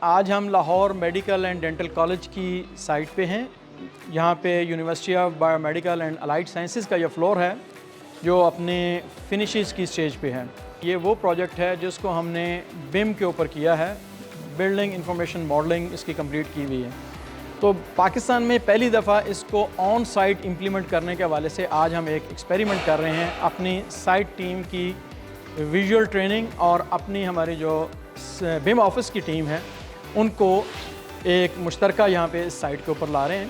आज हम Lahore medical and dental college की साइट पे हैं। यहाँ पे university of biomedical and allied sciences का ये फ्लोर है जो अपने फिनिशेस की स्टेज पे है। ये वो प्रोजेक्ट है जिसको हमने बिम के ऊपर किया है, बिल्डिंग इंफॉर्मेशन मॉडलिंग इसकी कंप्लीट की हुई है। तो पाकिस्तान में पहली दफ़ा इसको ऑन साइट इम्प्लीमेंट करने के हवाले से आज हम एक एक्सपेरिमेंट कर रहे हैं। अपनी साइट टीम की विजुअल ट्रेनिंग और अपनी हमारी जो बिम ऑफिस की टीम है उनको एक मुश्तरका यहाँ पे इस साइट के ऊपर ला रहे हैं।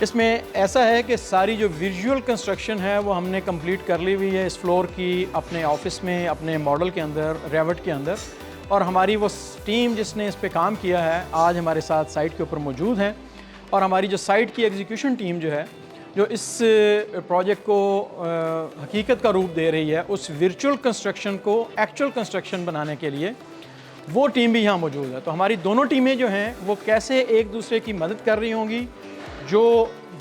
इसमें ऐसा है कि सारी जो विजुअल कंस्ट्रक्शन है वो हमने कंप्लीट कर ली हुई है इस फ्लोर की, अपने ऑफिस में, अपने मॉडल के अंदर, रेवट के अंदर। और हमारी वो टीम जिसने इस पे काम किया है आज हमारे साथ साइट के ऊपर मौजूद है। और हमारी जो साइट की एग्जीक्यूशन टीम जो है, जो इस प्रोजेक्ट को हकीकत का रूप दे रही है, उस वर्चुअल कंस्ट्रक्शन को एक्चुअल कंस्ट्रक्शन बनाने के लिए वो टीम भी यहाँ मौजूद है। तो हमारी दोनों टीमें जो हैं वो कैसे एक दूसरे की मदद कर रही होंगी। जो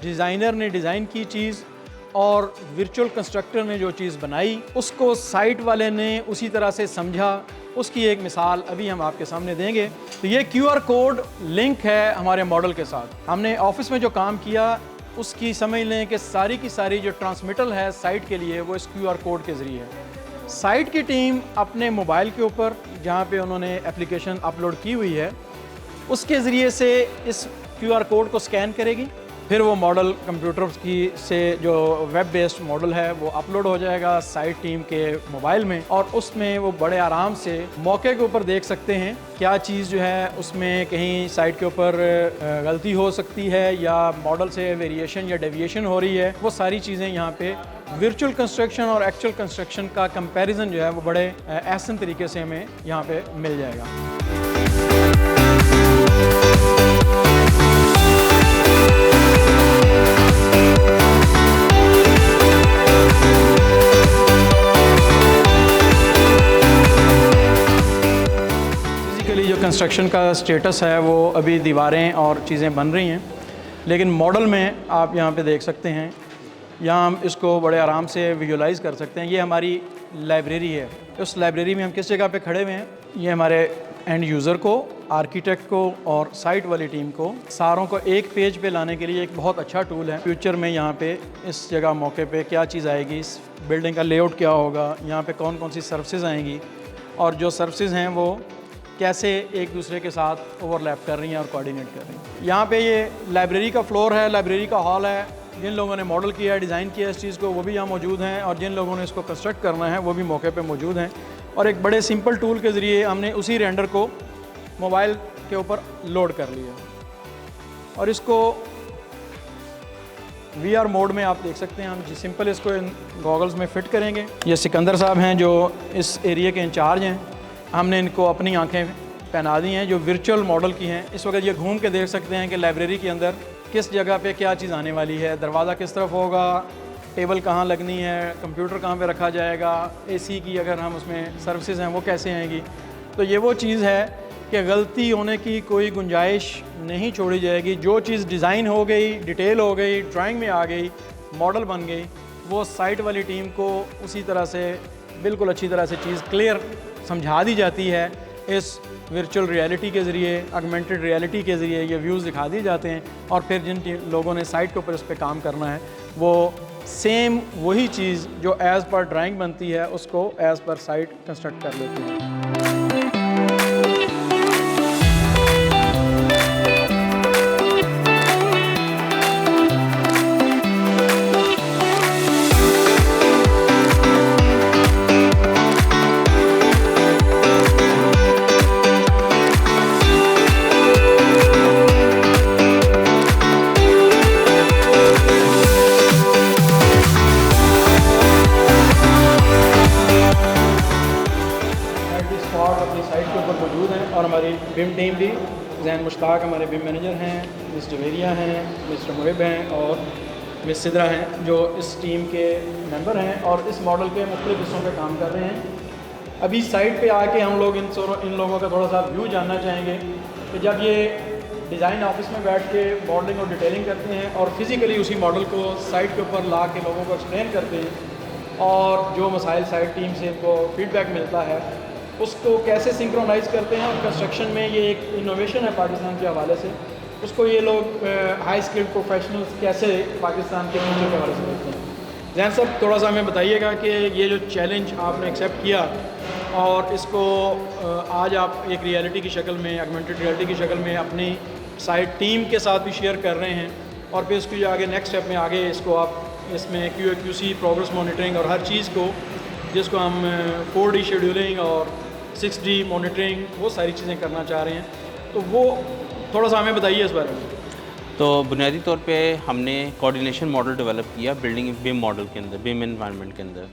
डिज़ाइनर ने डिज़ाइन की चीज़ और वर्चुअल कंस्ट्रक्टर ने जो चीज़ बनाई उसको साइट वाले ने उसी तरह से समझा, उसकी एक मिसाल अभी हम आपके सामने देंगे। तो ये QR कोड लिंक है हमारे मॉडल के साथ। हमने ऑफिस में जो काम किया उसकी समझ लें कि सारी की सारी जो ट्रांसमिटल है साइट के लिए वो इस QR कोड के ज़रिए है। साइट की टीम अपने मोबाइल के ऊपर जहाँ पे उन्होंने एप्लीकेशन अपलोड की हुई है उसके ज़रिए से इस QR कोड को स्कैन करेगी, फिर वो मॉडल कंप्यूटर की से जो वेब बेस्ड मॉडल है वो अपलोड हो जाएगा साइट टीम के मोबाइल में। और उसमें वो बड़े आराम से मौके के ऊपर देख सकते हैं क्या चीज़ जो है उसमें कहीं साइट के ऊपर गलती हो सकती है या मॉडल से वेरिएशन या डेविएशन हो रही है। वो सारी चीज़ें यहाँ पे वर्चुअल कंस्ट्रक्शन और एक्चुअल कंस्ट्रक्शन का कंपैरिजन जो है वो बड़े आसान तरीके से हमें यहाँ पे मिल जाएगा। जो कंस्ट्रक्शन का स्टेटस है वो अभी दीवारें और चीज़ें बन रही हैं, लेकिन मॉडल में आप यहाँ पे देख सकते हैं, यहाँ हम इसको बड़े आराम से विजुलाइज़ कर सकते हैं। ये हमारी लाइब्रेरी है। उस लाइब्रेरी में हम किस जगह पे खड़े हुए हैं, ये हमारे एंड यूज़र को, आर्किटेक्ट को और साइट वाली टीम को सारों को एक पेज पे लाने के लिए एक बहुत अच्छा टूल है। फ्यूचर में यहाँ पे इस जगह मौके पे क्या चीज़ आएगी, इस बिल्डिंग का लेआउट क्या होगा, यहाँ पे कौन कौन सी सर्विसेज आएंगी और जो सर्विसेज हैं वो कैसे एक दूसरे के साथ ओवरलैप कर रही हैं और कोऑर्डिनेट कर रही हैं। यहाँ पे ये लाइब्रेरी का फ्लोर है, लाइब्रेरी का हॉल है। जिन लोगों ने मॉडल किया है, डिज़ाइन किया है इस चीज़ को, वो भी यहाँ मौजूद हैं और जिन लोगों ने इसको कंस्ट्रक्ट करना है वो भी मौके पे मौजूद हैं। और एक बड़े सिंपल टूल के ज़रिए हमने उसी रेंडर को मोबाइल के ऊपर लोड कर लिया और इसको VR मोड में आप देख सकते हैं। हम सिंपल इसको इन गॉगल्स में फ़िट करेंगे। ये सिकंदर साहब हैं जो इस एरिया के इंचार्ज हैं। हमने इनको अपनी आंखें पहना दी हैं जो वर्चुअल मॉडल की हैं। इस वक्त ये घूम के देख सकते हैं कि लाइब्रेरी के अंदर किस जगह पे क्या चीज़ आने वाली है, दरवाज़ा किस तरफ होगा, टेबल कहाँ लगनी है, कंप्यूटर कहाँ पे रखा जाएगा, AC की अगर हम उसमें सर्विसेज हैं वो कैसे आएंगी। तो ये वो चीज़ है कि गलती होने की कोई गुंजाइश नहीं छोड़ी जाएगी। जो चीज़ डिज़ाइन हो गई, डिटेल हो गई, ड्राइंग में आ गई, मॉडल बन गई, वो साइट वाली टीम को उसी तरह से बिल्कुल अच्छी तरह से चीज़ क्लियर समझा दी जाती है। इस वर्चुअल रियलिटी के ज़रिए, ऑगमेंटेड रियलिटी के ज़रिए ये व्यूज़ दिखा दिए जाते हैं और फिर जिन लोगों ने साइट के ऊपर इस पर काम करना है वो सेम वही चीज़ जो एज़ पर ड्राइंग बनती है उसको एज़ पर साइट कंस्ट्रक्ट कर लेते हैं। अपनी साइट के ऊपर मौजूद हैं और हमारी बिम टीम भी, जैन मुश्ताक हमारे बिम मैनेजर हैं, मिस जवेरिया हैं, मिस्टर मुहिब हैं और मिस सिद्रा हैं जो इस टीम के मेंबर हैं और इस मॉडल के मुख्तलिफ हिस्सों पे काम कर रहे हैं। अभी साइट पे आके हम लोग इन लोगों का थोड़ा सा व्यू जानना चाहेंगे कि जब ये डिज़ाइन ऑफिस में बैठ के मॉडलिंग और डिटेलिंग करते हैं और फिज़िकली उसी मॉडल को साइट के ऊपर ला के लोगों को एक्सप्लेन करते हैं और जो मसाइल साइट टीम से इनको फीडबैक मिलता है उसको कैसे सिंक्रोनाइज़ करते हैं, और कंस्ट्रक्शन में ये एक इनोवेशन है पाकिस्तान के हवाले से, उसको ये लोग हाई स्किल्ड प्रोफेशनल्स कैसे पाकिस्तान के फ्यूचर के हवाले से देखते हैं। जैन साहब, थोड़ा सा हमें बताइएगा कि ये जो चैलेंज आपने एक्सेप्ट किया और इसको आज आप एक रियलिटी की शक्ल में, ऑगमेंटेड रियलिटी की शक्ल में अपनी साइड टीम के साथ भी शेयर कर रहे हैं, और फिर इसकी आगे नेक्स्ट स्टेप में आगे इसको आप इसमें QA/QC प्रोग्रेस मॉनिटरिंग और हर चीज़ को, जिसको हम 4D शेड्यूलिंग और 6D मॉनिटरिंग, वो सारी चीज़ें करना चाह रहे हैं, तो वो थोड़ा सा हमें बताइए इस बारे में। तो बुनियादी तौर पे हमने कोऑर्डिनेशन मॉडल डेवलप किया बिल्डिंग BIM मॉडल के अंदर, BIM एनवायरनमेंट के अंदर।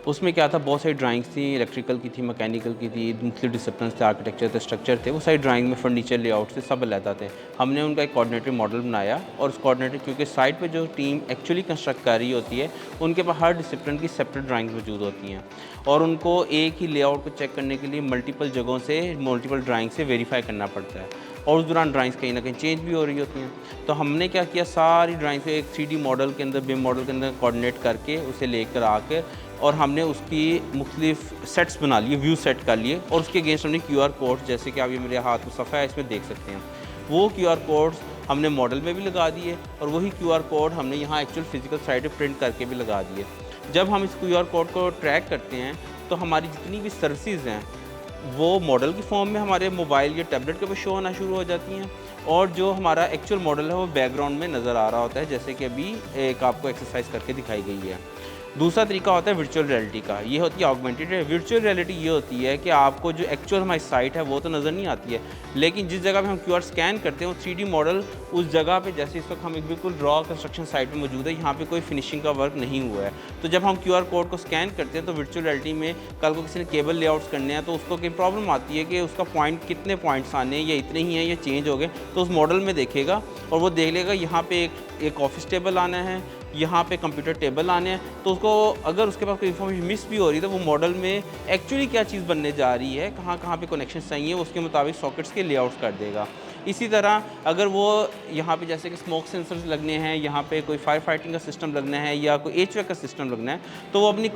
उसमें क्या था, बहुत सारी ड्राइंग्स थी, इलेक्ट्रिकल की थी, मैकेनिकल की थी, मुख्तलिफ डिसिप्लिन थे, आर्किटेक्चर थे, स्ट्रक्चर थे, वो सारी ड्राइंग में फर्नीचर लेआउट से सब अलहदा थे। हमने उनका एक कोऑर्डिनेटर मॉडल बनाया, और उस कोऑर्डिनेटर, क्योंकि साइट पे जो टीम एक्चुअली कंस्ट्रक्ट कर रही होती है, उनके पास हर डिसिप्लिन की सेपरेट ड्राइंग्स मौजूद होती हैं, और उनको एक ही लेआउट को चेक करने के लिए मल्टीपल जगहों से, मल्टीपल ड्राइंग से वेरीफाई करना पड़ता है, और उस दौरान ड्राइंग्स कहीं ना कहीं चेंज भी हो रही होती हैं। तो हमने क्या किया, सारी ड्राइंग्स को एक 3D मॉडल के अंदर, BIM मॉडल के अंदर कोऑर्डिनेट करके उसे लेकर आकर, और हमने उसकी मुख्तलिफ सेट्स बना लिए, व्यू सेट कर लिए, और उसके अगेंस्ट हमने QR कोड, जैसे कि आप ये मेरे हाथ में सफ़ा है इसमें देख सकते हैं, वो QR कोड्स हमने मॉडल में भी लगा दिए, और वही QR कोड हमने यहाँ एक्चुअल फिजिकल साइड पर प्रिंट करके भी लगा दिए। जब हम इस QR कोड को ट्रैक करते हैं, तो हमारी जितनी भी सर्विसेज हैं वो मॉडल की फॉर्म में हमारे मोबाइल या टैबलेट के ऊपर शो होना शुरू हो जाती हैं, और जो हमारा एक्चुअल मॉडल है वो बैकग्राउंड में नज़र आ रहा होता है, जैसे कि अभी एक आपको एक्सरसाइज करके दिखाई गई है। दूसरा तरीका होता है वर्चुअल रियलिटी का, ये होती है ऑगमेंटेड। वर्चुअल रियलिटी ये होती है कि आपको जो एक्चुअल हमारी साइट है वो तो नज़र नहीं आती है, लेकिन जिस जगह पे हम QR स्कैन करते हैं वो 3D मॉडल उस जगह पे, जैसे इस वक्त हम एक बिल्कुल रॉ कंस्ट्रक्शन साइट में मौजूद है, यहाँ पे कोई फिनिशिंग का वर्क नहीं हुआ है, तो जब हम QR कोड को स्कैन करते हैं तो वर्चुअल रियलिटी में कल को किसी ने केबल लेआउट्स करने हैं, तो उसको कोई प्रॉब्लम आती है कि उसका पॉइंट, कितने पॉइंट्स आने हैं, या इतने ही हैं या चेंज हो गए, तो उस मॉडल में देखेगा, और वो देख लेगा यहाँ पे एक ऑफिस टेबल आना है, यहाँ पे कंप्यूटर टेबल आने हैं, तो उसको अगर उसके पास कोई इन्फॉर्मेशन मिस भी हो रही है, तो वो मॉडल में एक्चुअली क्या चीज़ बनने जा रही है, कहाँ कहाँ पे कनेक्शन चाहिए, उसके मुताबिक सॉकेट्स के लेआउट्स कर देगा। इसी तरह अगर वो यहाँ पे जैसे कि स्मोक सेंसर्स लगने हैं, यहाँ पे कोई फायर फाइटिंग का सिस्टम लगना है, या कोई HVAC का सिस्टम लगना है, तो वो अपनी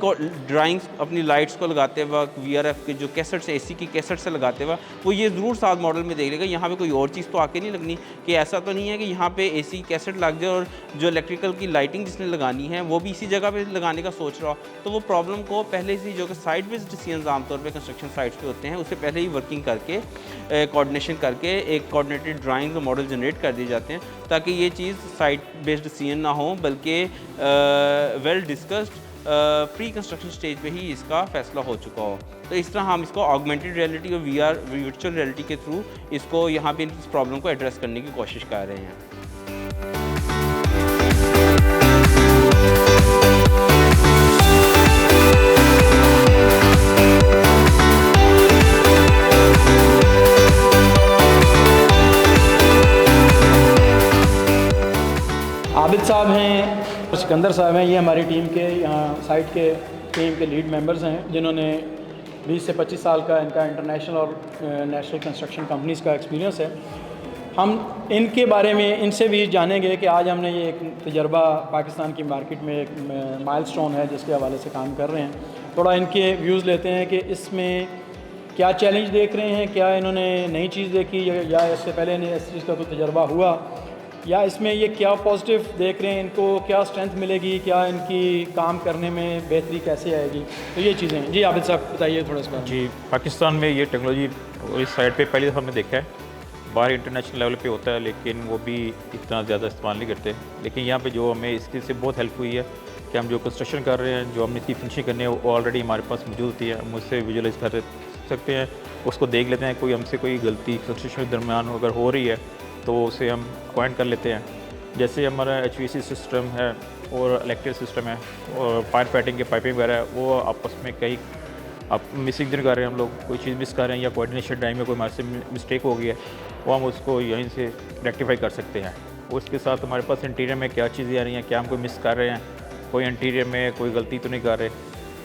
ड्राइंग्स, अपनी लाइट्स को लगाते वक्त, VRF के जो कैसेट्स, AC की कैसेट से लगाते वक्त वो ये ज़रूर साथ मॉडल में देख लेगा, यहाँ पे कोई और चीज़ तो आके नहीं लगनी, कि ऐसा तो नहीं है कि यहाँ पे AC कैसेट लग जाए और जो इलेक्ट्रिकल की लाइटिंग जिसने लगानी है वो भी इसी जगह पे लगाने का सोच रहा हो। तो वो प्रॉब्लम को पहले से, जो कि साइट बेस्ड डिसीजंस आमतौर पे कंस्ट्रक्शन साइट्स पे होते हैं, उससे पहले ही वर्किंग करके, कोऑर्डिनेशन करके एक कोऑर्डिनेटेड ड्राइंग्स और मॉडल जनरेट कर दिए जाते हैं, ताकि ये चीज़ साइट बेस्ड डिसीजन ना हो, बल्कि well discussed pre construction stage पे ही इसका फैसला हो चुका हो। तो इस तरह हम इसको ऑगमेंटेड रियलिटी और VR वर्चुअल रियलिटी के थ्रू इसको यहाँ पे इस प्रॉब्लम को एड्रेस करने की कोशिश कर रहे हैं। आबिद साहब हैं, सिकंदर साहब हैं, ये हमारी टीम के, यहाँ साइट के टीम के लीड मेंबर्स हैं, जिन्होंने 20 से 25 साल का इनका इंटरनेशनल और नेशनल कंस्ट्रक्शन कंपनीज़ का एक्सपीरियंस है। हम इनके बारे में इनसे भी जानेंगे कि आज हमने ये एक तजर्बा पाकिस्तान की मार्केट में एक माइलस्टोन है जिसके हवाले से काम कर रहे हैं। थोड़ा इनके व्यूज़ लेते हैं कि इसमें क्या चैलेंज देख रहे हैं, क्या इन्होंने नई चीज़ देखी, या इससे पहले इन्हें इस चीज़ का कोई तजर्बा हुआ, या इसमें ये क्या पॉजिटिव देख रहे हैं, इनको क्या स्ट्रेंथ मिलेगी, क्या इनकी काम करने में बेहतरी कैसे आएगी, तो ये चीज़ें हैं। जी आबिद साहब बताइए थोड़ा सा। जी, पाकिस्तान में ये टेक्नोलॉजी इस साइड पे पहले दफ़ा हमने देखा है, बाहर इंटरनेशनल लेवल पे होता है, लेकिन वो भी इतना ज़्यादा इस्तेमाल नहीं करते। लेकिन यहाँ पे जो हमें इसकी से बहुत हेल्प हुई है कि हम जो कंस्ट्रक्शन कर रहे हैं, जो हमने इसकी फिनिशिंग करनी है, वो ऑलरेडी हमारे पास मौजूद होती है, हम उससे विजुअलाइज कर सकते हैं, उसको देख लेते हैं, कोई हमसे कोई गलती कंस्ट्रक्शन के दरमियान अगर हो रही है तो उसे हम पॉइंट कर लेते हैं। जैसे हमारा HVAC सिस्टम है और इलेक्ट्रिक सिस्टम है और फायर फाइटिंग के पाइपिंग वगैरह है, वो आपस में कई आप मिसिंग दिन कर रहे हैं, हम लोग कोई चीज़ मिस कर रहे हैं, या कोऑर्डिनेशन टाइम में कोई हमारे से मिस्टेक हो गई है, वो हम उसको यहीं से रेक्टिफाई कर सकते हैं। उसके साथ हमारे पास इंटीरियर में क्या चीज़ें आ रही हैं, क्या हम कोई मिस कर रहे हैं, कोई इंटीरियर में कोई गलती तो नहीं कर रहे,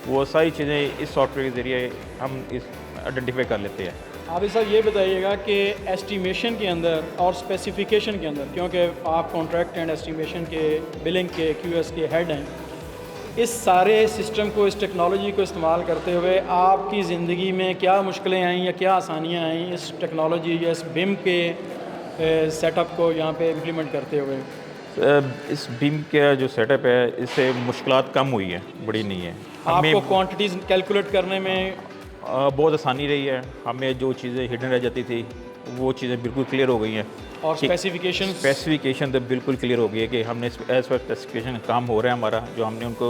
वो सारी चीज़ें इस सॉफ्टवेयर के ज़रिए हम इस आइडेंटिफाई कर लेते हैं। आबिद साहब ये बताइएगा कि एस्टीमेशन के अंदर और स्पेसिफिकेशन के अंदर, क्योंकि आप कॉन्ट्रैक्ट एंड एस्टीमेशन के, बिलिंग के, QS के हेड हैं, इस सारे सिस्टम को, इस टेक्नोलॉजी को इस्तेमाल करते हुए आपकी ज़िंदगी में क्या मुश्किलें आई या क्या आसानियाँ आई इस टेक्नोलॉजी या इस बिम के सेटअप को यहाँ पे इम्प्लीमेंट करते हुए? इस बीम का जो सेटअप है इससे मुश्किलात कम हुई है, बड़ी नहीं है। आपको क्वांटिटीज़ कैलकुलेट करने में बहुत आसानी रही है। हमें जो चीज़ें हिडन रह जाती थी वो चीज़ें बिल्कुल क्लियर हो गई हैं। और स्पेसिफिकेशन तो बिल्कुल क्लियर हो गई है कि हमने एज पर स्पेसिफिकेशन काम हो रहा है हमारा, जो हमने उनको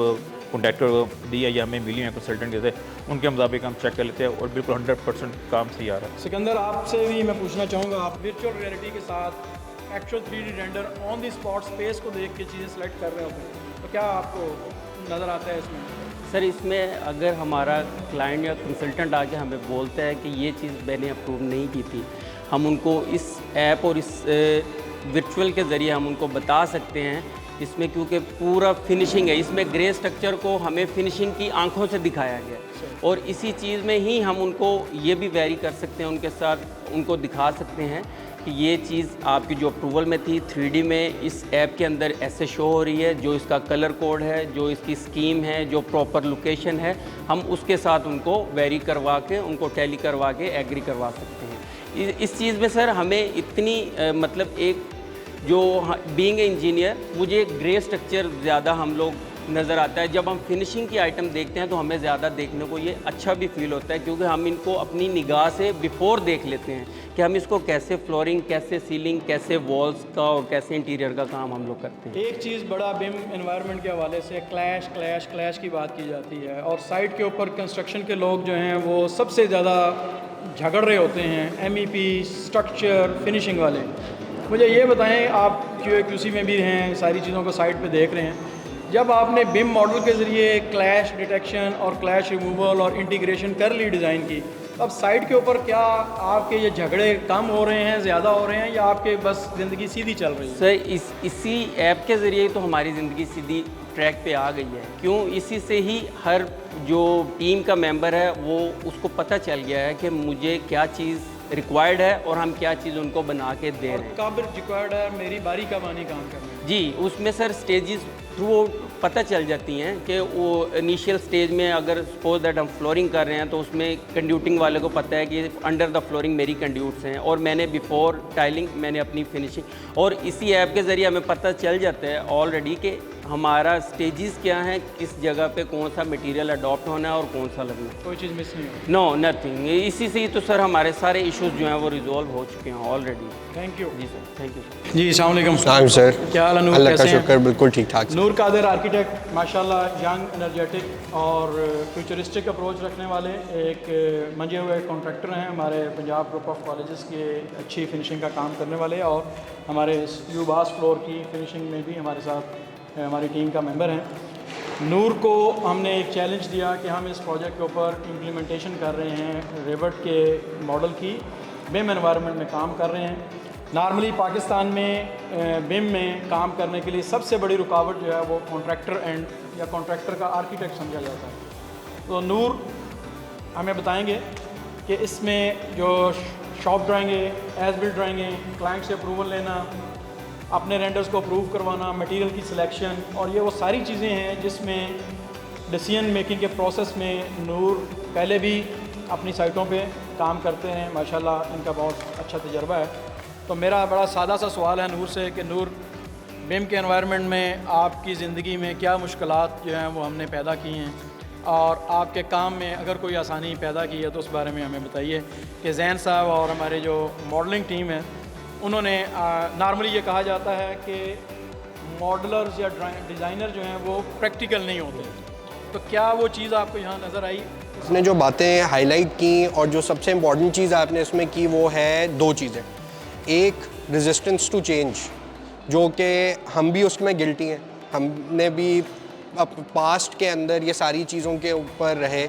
कॉन्ट्रैक्टर दिया या हमें मिली हैं कंसल्टेंट जैसे, उनके मुताबिक हम चेक कर लेते हैं और बिल्कुल 100% काम सही आ रहा है। सिकंदर, आपसे भी मैं पूछना चाहूँगा, आप वर्चुअल रियलिटी के साथ actual 3D render on the spot space को देख के चीज़ें सेलेक्ट कर रहे होते हैं, तो क्या आपको नज़र आता है इसमें? सर, इसमें अगर हमारा क्लाइंट या कंसल्टेंट आके हमें बोलता है कि ये चीज़ मैंने अप्रूव नहीं की थी, हम उनको इस ऐप और इस वर्चुअल के ज़रिए हम उनको बता सकते हैं इसमें, क्योंकि पूरा फिनिशिंग है इसमें, ग्रे स्ट्रक्चर को हमें फिनिशिंग की आंखों से दिखाया गया है और इसी चीज़ में ही हम उनको ये भी वेरी कर सकते हैं, उनके साथ उनको दिखा सकते हैं कि ये चीज़ आपकी जो अप्रूवल में थी 3D में इस ऐप के अंदर ऐसे शो हो रही है, जो इसका कलर कोड है, जो इसकी स्कीम है, जो प्रॉपर लोकेशन है, हम उसके साथ उनको वेरी करवा के, उनको टैली करवा के एग्री करवा सकते हैं। इस चीज़ में सर हमें इतनी मतलब एक जो बीइंग इंजीनियर, मुझे ग्रे स्ट्रक्चर ज़्यादा हम लोग नज़र आता है। जब हम फिनिशिंग की आइटम देखते हैं तो हमें ज़्यादा देखने को ये अच्छा भी फील होता है, क्योंकि हम इनको अपनी निगाह से बिफोर देख लेते हैं कि हम इसको कैसे फ्लोरिंग, कैसे सीलिंग, कैसे वॉल्स का और कैसे इंटीरियर का काम हम लोग करते हैं। एक चीज़ बड़ा बिम एनवायरनमेंट के हवाले से क्लैश की बात की जाती है और साइट के ऊपर कंस्ट्रक्शन के लोग जो हैं वो सबसे ज़्यादा झगड़ रहे होते हैं, MEP, स्ट्रक्चर, फिनिशिंग वाले। मुझे ये बताएं, आप QA/QC में भी हैं, सारी चीज़ों को साइट पे देख रहे हैं, जब आपने बिम मॉडल के ज़रिए क्लैश डिटेक्शन और क्लैश रिमूवल और इंटीग्रेशन कर ली डिज़ाइन की, अब साइट के ऊपर क्या आपके ये झगड़े कम हो रहे हैं, ज़्यादा हो रहे हैं, या आपके बस ज़िंदगी सीधी चल रही है? सर, इसी ऐप के ज़रिए तो हमारी ज़िंदगी सीधी ट्रैक पे आ गई है। क्यों? इसी से ही हर जो टीम का मेंबर है वो उसको पता चल गया है कि मुझे क्या चीज़ रिक्वायर्ड है और हम क्या चीज़ उनको बना के दे रहे हैं। कब रिक्वायर्ड है, मेरी बारी कब आनी काम करने में? जी, उसमें सर स्टेजेस थ्रू पता चल जाती हैं कि वो इनिशियल स्टेज में अगर सपोज दैट हम फ्लोरिंग कर रहे हैं तो उसमें कंड्यूटिंग वाले को पता है कि अंडर द फ्लोरिंग मेरी कंड्यूट्स हैं और मैंने बिफोर टाइलिंग मैंने अपनी फिनिशिंग, और इसी ऐप के ज़रिए हमें पता चल जाता है ऑलरेडी कि हमारा स्टेजेस क्या हैं, किस जगह पे कौन सा मटेरियल अडॉप्ट होना है और कौन सा लगना है। कोई चीज़ मिस नहीं हो? No, nothing. इसी से ही तो सर हमारे सारे इश्यूज जो हैं वो रिजॉल्व हो चुके हैं ऑलरेडी। Thank you. जी सर, थैंक यू सर। जी, अस्सलाम वालेकुम सर। क्या हाल है नूर, अल्लाह का कैसे हैं? शुक्र, बिल्कुल ठीक ठाक। नूर कादिर आर्किटेक्ट, माशाल्लाह यंग, एनर्जेटिक और फ्यूचरिस्टिक अप्रोच रखने वाले एक मंजे हुए कॉन्ट्रैक्टर हैं। हमारे पंजाब ग्रुप ऑफ कॉलेजेस के अच्छी फिनिशिंग का काम करने वाले, और हमारे यूबास फ्लोर की फिनिशिंग में भी हमारे साथ हमारी टीम का मेंबर हैं। नूर को हमने एक चैलेंज दिया कि हम इस प्रोजेक्ट के ऊपर इम्प्लीमेंटेशन कर रहे हैं रेवट के मॉडल की, बिम एनवायरनमेंट में काम कर रहे हैं। नॉर्मली पाकिस्तान में बिम में काम करने के लिए सबसे बड़ी रुकावट जो है वो कॉन्ट्रैक्टर एंड या कॉन्ट्रैक्टर का आर्किटेक्ट समझा जाता है। तो नूर हमें बताएंगे कि इसमें जो शॉप ड्राइंग है, एज बिल्ड ड्राइंग है, क्लाइंट से अप्रूवल लेना, अपने रेंडर्स को अप्रूव करवाना, मटेरियल की सिलेक्शन, और ये वो सारी चीज़ें हैं जिसमें डिसीजन मेकिंग के प्रोसेस में नूर पहले भी अपनी साइटों पे काम करते हैं। माशाल्लाह इनका बहुत अच्छा तजर्बा है। तो मेरा बड़ा सादा सा सवाल है नूर से कि नूर, बिम के एनवायरनमेंट में आपकी ज़िंदगी में क्या मुश्किलात जो हैं वो हमने पैदा की हैं, और आपके काम में अगर कोई आसानी पैदा की है तो उस बारे में हमें बताइए। कि जैन साहब और हमारे जो मॉडलिंग टीम है उन्होंने नॉर्मली ये कहा जाता है कि मॉडलर्स या डिज़ाइनर जो हैं वो प्रैक्टिकल नहीं होते, तो क्या वो चीज़ आपको यहाँ नज़र आई? इसने जो बातें हाईलाइट की और जो सबसे इम्पॉर्टेंट चीज़ आपने इसमें की वो है दो चीज़ें। एक, रेजिस्टेंस टू चेंज, जो कि हम भी उसमें गिल्टी हैं, हमने भी पास्ट के अंदर ये सारी चीज़ों के ऊपर रहे।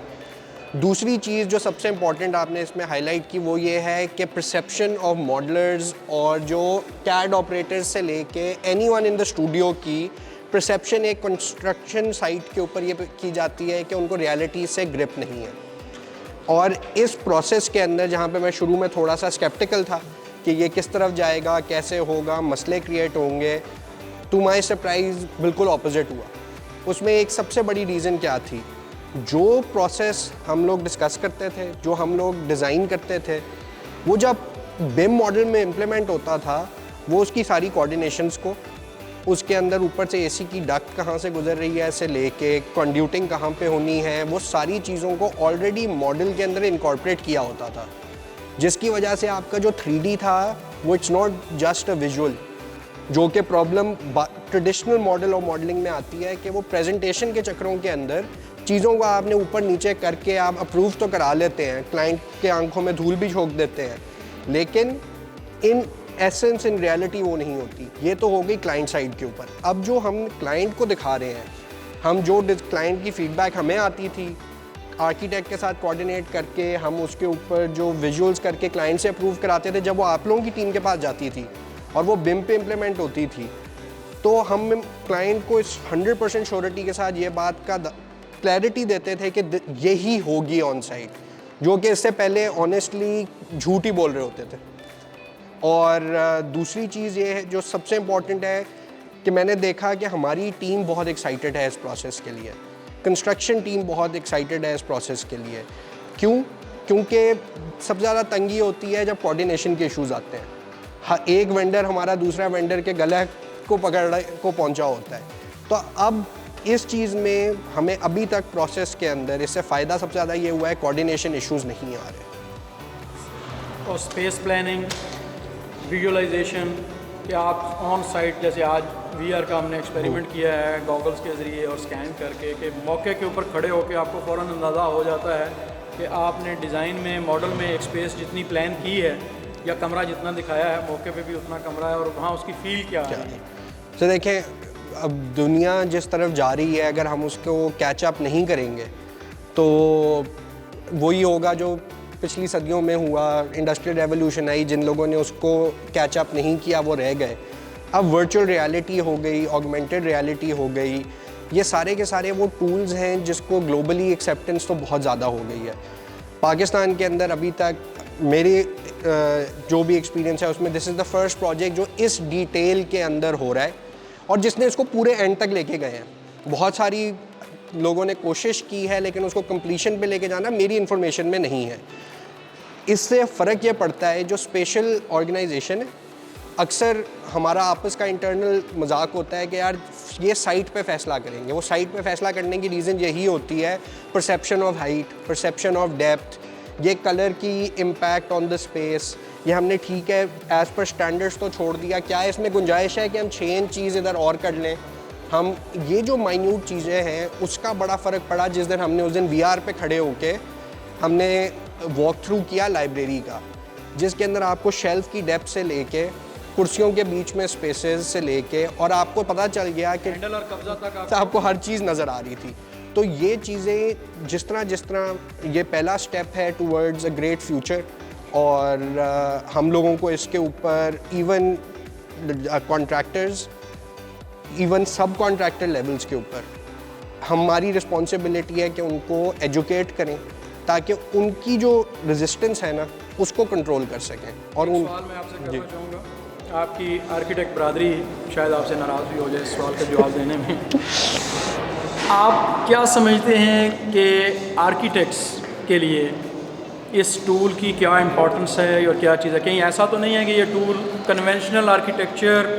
दूसरी चीज़ जो सबसे इम्पॉर्टेंट आपने इसमें हाईलाइट की वो ये है कि परसेप्शन ऑफ मॉडलर्स और जो कैड ऑपरेटर्स से लेके एनीवन इन द स्टूडियो की परसेप्शन एक कंस्ट्रक्शन साइट के ऊपर ये की जाती है कि उनको रियलिटी से ग्रिप नहीं है। और इस प्रोसेस के अंदर जहाँ पे मैं शुरू में थोड़ा सा स्केप्टिकल था कि ये किस तरफ जाएगा, कैसे होगा, मसले क्रिएट होंगे, टू माई सरप्राइज़ बिल्कुल ऑपोजिट हुआ। उसमें एक सबसे बड़ी रीज़न क्या थी, जो प्रोसेस हम लोग डिस्कस करते थे, जो हम लोग डिज़ाइन करते थे, वो जब बिम मॉडल में इम्प्लीमेंट होता था, वो उसकी सारी कोऑर्डिनेशंस को, उसके अंदर ऊपर से एसी की डक्ट कहाँ से गुजर रही है ऐसे लेके कंड्यूटिंग कहाँ पे होनी है, वो सारी चीज़ों को ऑलरेडी मॉडल के अंदर इनकॉर्पोरेट किया होता था, जिसकी वजह से आपका जो 3D था वो it's not just a visual. जो कि प्रॉब्लम ट्रेडिशनल मॉडल और मॉडलिंग में आती है कि वो प्रेजेंटेशन के चक्करों के अंदर चीज़ों को आपने ऊपर नीचे करके आप अप्रूव तो करा लेते हैं, क्लाइंट के आंखों में धूल भी झोंक देते हैं, लेकिन इन एसेंस इन रियलिटी वो नहीं होती। ये तो हो गई क्लाइंट साइड के ऊपर। अब जो हम क्लाइंट को दिखा रहे हैं, हम जो क्लाइंट की फीडबैक हमें आती थी, आर्किटेक्ट के साथ कोऑर्डिनेट करके हम उसके ऊपर जो विजुअल्स करके क्लाइंट से अप्रूव कराते थे, जब वो आप लोगों की टीम के पास जाती थी और वो बिम पे इम्प्लीमेंट होती थी, तो हम क्लाइंट को इस 100% श्योरिटी के साथ ये बात का क्लैरिटी देते थे कि यही होगी ऑन साइट, जो कि इससे पहले ऑनेस्टली झूठ ही बोल रहे होते थे। और दूसरी चीज़ ये है जो सबसे इम्पॉर्टेंट है कि मैंने देखा कि हमारी टीम बहुत एक्साइटेड है इस प्रोसेस के लिए, कंस्ट्रक्शन टीम बहुत एक्साइटेड है इस प्रोसेस के लिए। क्यों? क्योंकि सबसे ज़्यादा तंगी होती है जब कोऑर्डिनेशन के इश्यूज़ आते हैं। हाँ, एक वेंडर हमारा दूसरा वेंडर के गले को पकड़ को पहुंचा होता है। तो अब इस चीज़ में हमें अभी तक प्रोसेस के अंदर इससे फ़ायदा सबसे ज़्यादा ये हुआ है, कोऑर्डिनेशन इश्यूज़ नहीं आ रहे। और स्पेस प्लानिंग, विजुअलाइजेशन, कि आप ऑन साइट, जैसे आज VR का हमने एक्सपेरिमेंट किया है गॉगल्स के ज़रिए और स्कैन करके, कि मौके के ऊपर खड़े होकर आपको फ़ौरन अंदाज़ा हो जाता है कि आपने डिज़ाइन में, मॉडल में एक स्पेस जितनी प्लान की है या कमरा जितना दिखाया है, मौके पे भी उतना कमरा है और वहाँ उसकी फ़ील क्या है। तो देखें, अब दुनिया जिस तरफ जा रही है, अगर हम उसको कैचअप नहीं करेंगे तो वही होगा जो पिछली सदियों में हुआ। इंडस्ट्रियल रेवोल्यूशन आई, जिन लोगों ने उसको कैचअप नहीं किया वो रह गए। अब वर्चुअल रियलिटी हो गई, ऑगमेंटेड रियलिटी हो गई, ये सारे के सारे वो टूल्स हैं जिसको ग्लोबली एक्सेप्टेंस तो बहुत ज़्यादा हो गई है। पाकिस्तान के अंदर अभी तक मेरे जो भी एक्सपीरियंस है उसमें this is the first project जो इस डिटेल के अंदर हो रहा है और जिसने इसको पूरे एंड तक लेके गए हैं। बहुत सारी लोगों ने कोशिश की है, लेकिन उसको कंप्लीशन पे लेके जाना मेरी इन्फॉर्मेशन में नहीं है। इससे फ़र्क ये पड़ता है, जो स्पेशल ऑर्गेनाइजेशन है, अक्सर हमारा आपस का इंटरनल मजाक होता है कि यार ये साइट पे फ़ैसला करेंगे। वो साइट पे फ़ैसला करने की रीज़न यही होती है, perception of height, perception of depth, ये कलर की इम्पैक्ट ऑन द स्पेस, ये हमने ठीक है एज़ पर स्टैंडर्ड्स तो छोड़ दिया, क्या इसमें गुंजाइश है कि हम 6 इंच चीज़ इधर और कर लें। हम ये जो माइन्यूट चीज़ें हैं उसका बड़ा फ़र्क पड़ा जिस दिन हमने उस दिन VR पे खड़े होके हमने वॉक थ्रू किया लाइब्रेरी का, जिसके अंदर आपको शेल्फ की डेप्थ से लेके कुर्सियों के बीच में स्पेसेस से लेके और आपको पता चल गया कि हैंडल और कब्जा तक आपको हर चीज़ नज़र आ रही थी। तो ये चीज़ें जिस तरह ये पहला स्टेप है टूवर्ड्स अ ग्रेट फ्यूचर, और हम लोगों को इसके ऊपर इवन कॉन्ट्रैक्टर्स, इवन सब कॉन्ट्रैक्टर लेवल्स के ऊपर हमारी रिस्पॉन्सिबिलिटी है कि उनको एजुकेट करें ताकि उनकी जो रेजिस्टेंस है ना उसको कंट्रोल कर सकें। और उन सवाल मैं आपसे करना चाहूँगा, आपकी आर्किटेक्ट बरादरी शायद आपसे नाराज़ भी हो जाए इस सवाल का जवाब देने में। आप क्या समझते हैं कि आर्किटेक्ट्स के लिए इस टूल की क्या इम्पोर्टेंस है और क्या चीज़ है? कहीं ऐसा तो नहीं है कि ये टूल कन्वेंशनल आर्किटेक्चर,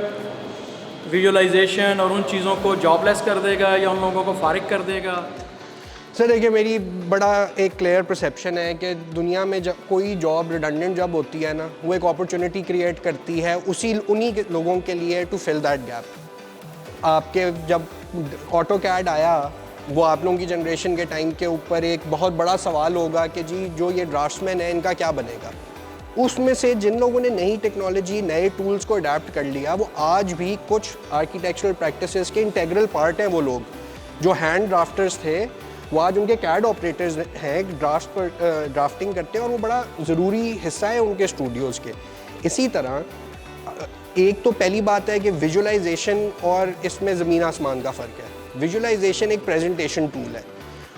विजुअलाइजेशन और उन चीज़ों को जॉबलेस कर देगा या उन लोगों को फारिग कर देगा? सर देखिए, मेरी बड़ा एक क्लियर परसेप्शन है कि दुनिया में जब कोई जॉब रिडंडेंट जॉब होती है ना, वो एक अपॉर्चुनिटी क्रिएट करती है उन्हीं के लोगों के लिए टू फिल दैट गैप। आपके जब ऑटो कैड आया, वो आप लोगों की जनरेशन के टाइम के ऊपर एक बहुत बड़ा सवाल होगा कि जी जो ये ड्राफ्ट्समैन है इनका क्या बनेगा। उसमें से जिन लोगों ने नई टेक्नोलॉजी, नए टूल्स को अडेप्ट कर लिया, वो आज भी कुछ आर्किटेक्चरल प्रैक्टिसेस के इंटेग्रल पार्ट हैं। वो लोग जो हैंड ड्राफ्टर्स थे वो आज उनके कैड ऑपरेटर्स हैं, ड्राफ्टिंग करते हैं और वो बड़ा ज़रूरी हिस्सा है उनके स्टूडियोज़ के। इसी तरह एक तो पहली बात है कि विजुअलाइजेशन और इसमें ज़मीन आसमान का फ़र्क है। विजुअलाइजेशन एक प्रेजेंटेशन टूल है,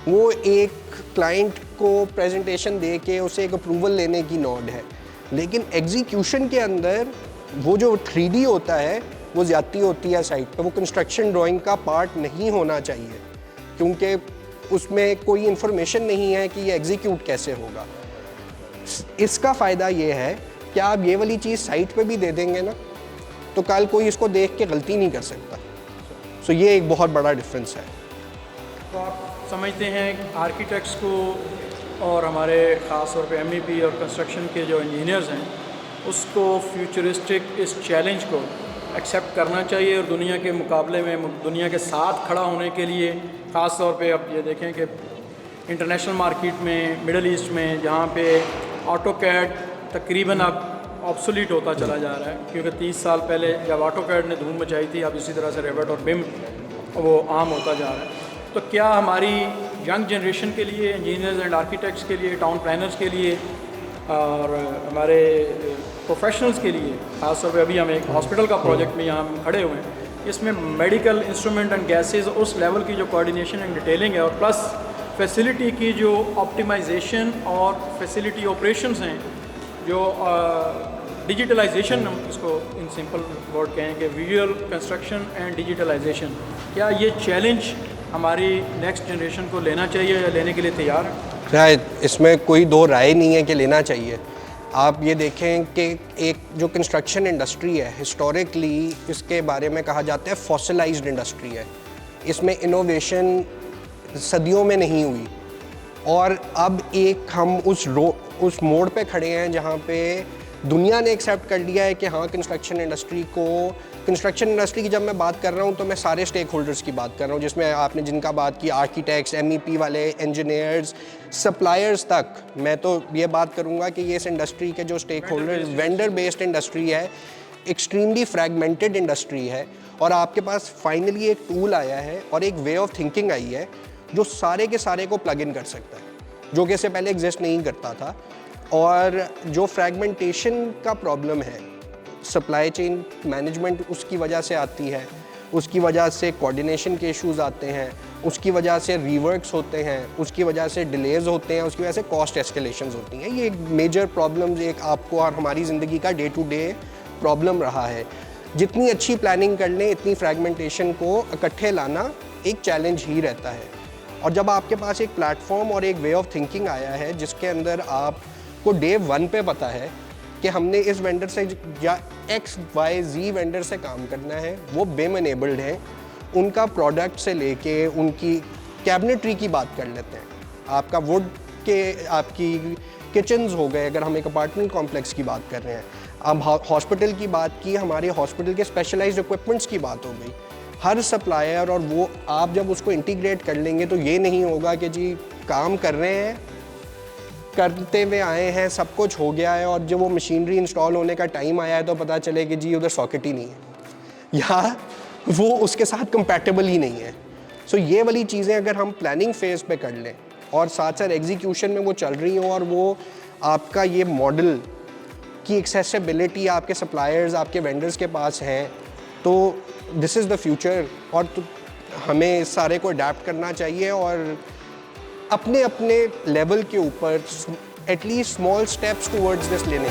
वो एक क्लाइंट को प्रेजेंटेशन दे के उसे एक अप्रूवल लेने की नोड है, लेकिन एग्जीक्यूशन के अंदर वो जो 3D होता है वो ज़्यादती होती है साइट पे, वो कंस्ट्रक्शन ड्राइंग का पार्ट नहीं होना चाहिए, क्योंकि उसमें कोई इन्फॉर्मेशन नहीं है कि ये एग्जीक्यूट कैसे होगा। इसका फ़ायदा ये है कि आप ये वाली चीज़ साइट पे भी दे देंगे ना, तो कल कोई इसको देख के गलती नहीं कर सकता। सो ये एक बहुत बड़ा डिफरेंस है। तो आप समझते हैं आर्किटेक्ट्स को और हमारे ख़ास तौर पे MEP और कंस्ट्रक्शन के जो इंजीनियर्स हैं उसको फ्यूचरिस्टिक इस चैलेंज को एक्सेप्ट करना चाहिए और दुनिया के मुकाबले में दुनिया के साथ खड़ा होने के लिए, ख़ास तौर पे अब ये देखें कि इंटरनेशनल मार्केट में, मिडल ईस्ट में, जहाँ पे ऑटोकैड तकरीबन अब ऑब्सोलीट होता चला जा रहा है, क्योंकि 30 साल पहले जब ऑटोकैड ने धूम मचाई थी, अब इसी तरह से रेविट और बिम वो आम होता जा रहा है। तो क्या हमारी यंग जनरेशन के लिए, इंजीनियर्स एंड आर्किटेक्ट्स के लिए, टाउन प्लानर्स के लिए और हमारे प्रोफेशनल्स के लिए, ख़ास तौर पे अभी हम एक हॉस्पिटल का प्रोजेक्ट में यहाँ खड़े हुए हैं, इसमें मेडिकल इंस्ट्रूमेंट एंड गैसेस उस लेवल की जो कोऑर्डिनेशन एंड डिटेलिंग है और प्लस फैसिलिटी की जो ऑप्टिमाइजेशन और फैसिलिटी ऑपरेशंस हैं, जो डिजिटलाइजेशन, हम इसको इन सिंपल वर्ड कहें कि विजुअल कंस्ट्रक्शन एंड डिजिटलाइजेशन, क्या ये चैलेंज हमारी नेक्स्ट जनरेशन को लेना चाहिए या लेने के लिए तैयार है? शायद इसमें कोई दो राय नहीं है कि लेना चाहिए। आप ये देखें कि एक जो कंस्ट्रक्शन इंडस्ट्री है, हिस्टोरिकली इसके बारे में कहा जाता है फॉसिलाइज्ड इंडस्ट्री है। इसमें इनोवेशन सदियों में नहीं हुई और अब एक हम उस मोड़ पे खड़े हैं जहाँ पे दुनिया ने एक्सेप्ट कर लिया है कि हाँ, कंस्ट्रक्शन इंडस्ट्री की जब मैं बात कर रहा हूँ तो मैं सारे स्टेक होल्डर्स की बात कर रहा हूँ, जिसमें आपने जिनका बात की, आर्किटेक्ट्स, MEP वाले, इंजीनियर्स, सप्लायर्स तक। मैं तो ये बात करूँगा कि ये इस इंडस्ट्री के जो stakeholders, vendor based industry है, एक्सट्रीमली फ्रैगमेंटेड इंडस्ट्री है, और आपके पास फाइनली एक टूल आया है और एक वे ऑफ थिंकिंग आई है जो सारे के सारे को प्लग इन कर सकता है, जो कि इससे पहले एग्जिस्ट नहीं करता था। और जो फ्रैगमेंटेशन का प्रॉब्लम है, सप्लाई चेन मैनेजमेंट उसकी वजह से आती है, उसकी वजह से कोऑर्डिनेशन के इश्यूज आते हैं, उसकी वजह से रीवर्क्स होते हैं, उसकी वजह से डिलेज होते हैं, उसकी वजह से कॉस्ट एस्केलेशंस होती हैं। ये एक मेजर प्रॉब्लम एक आपको और हमारी ज़िंदगी का डे टू डे प्रॉब्लम रहा है। जितनी अच्छी प्लानिंग कर लें, इतनी फ्रैगमेंटेशन को इकट्ठे लाना एक चैलेंज ही रहता है। और जब आपके पास एक प्लेटफॉर्म और एक वे ऑफ थिंकिंग आया है जिसके अंदर आपको डे 1 पे पता है कि हमने इस वेंडर से या XYZ वेंडर से काम करना है, वो बिम एनेबल्ड हैं, उनका प्रोडक्ट से लेके उनकी कैबिनेटरी की बात कर लेते हैं, आपका वुड के, आपकी किचन्स हो गए, अगर हम एक अपार्टमेंट कॉम्प्लेक्स की बात कर रहे हैं, अब हॉस्पिटल की बात की, हमारे हॉस्पिटल के स्पेशलाइज्ड इक्विपमेंट्स की बात हो गई। हर सप्लायर और वो आप जब उसको इंटीग्रेट कर लेंगे तो ये नहीं होगा कि जी काम कर रहे हैं, करते हुए आए हैं, सब कुछ हो गया है और जब वो मशीनरी इंस्टॉल होने का टाइम आया है तो पता चले कि जी उधर सॉकेट ही नहीं है या वो उसके साथ कंपैटिबल ही नहीं है। सो ये वाली चीज़ें अगर हम प्लानिंग फेज़ पे कर लें और साथ साथ एग्जीक्यूशन में वो चल रही हो और वो आपका ये मॉडल की एक्सेसिबिलिटी आपके सप्लायर्स, आपके वेंडर्स के पास हैं, तो दिस इज़ द फ्यूचर। और तो हमें इस सारे को अडेप्ट करना चाहिए और अपने अपने लेवल के ऊपर at least small steps towards this लेने।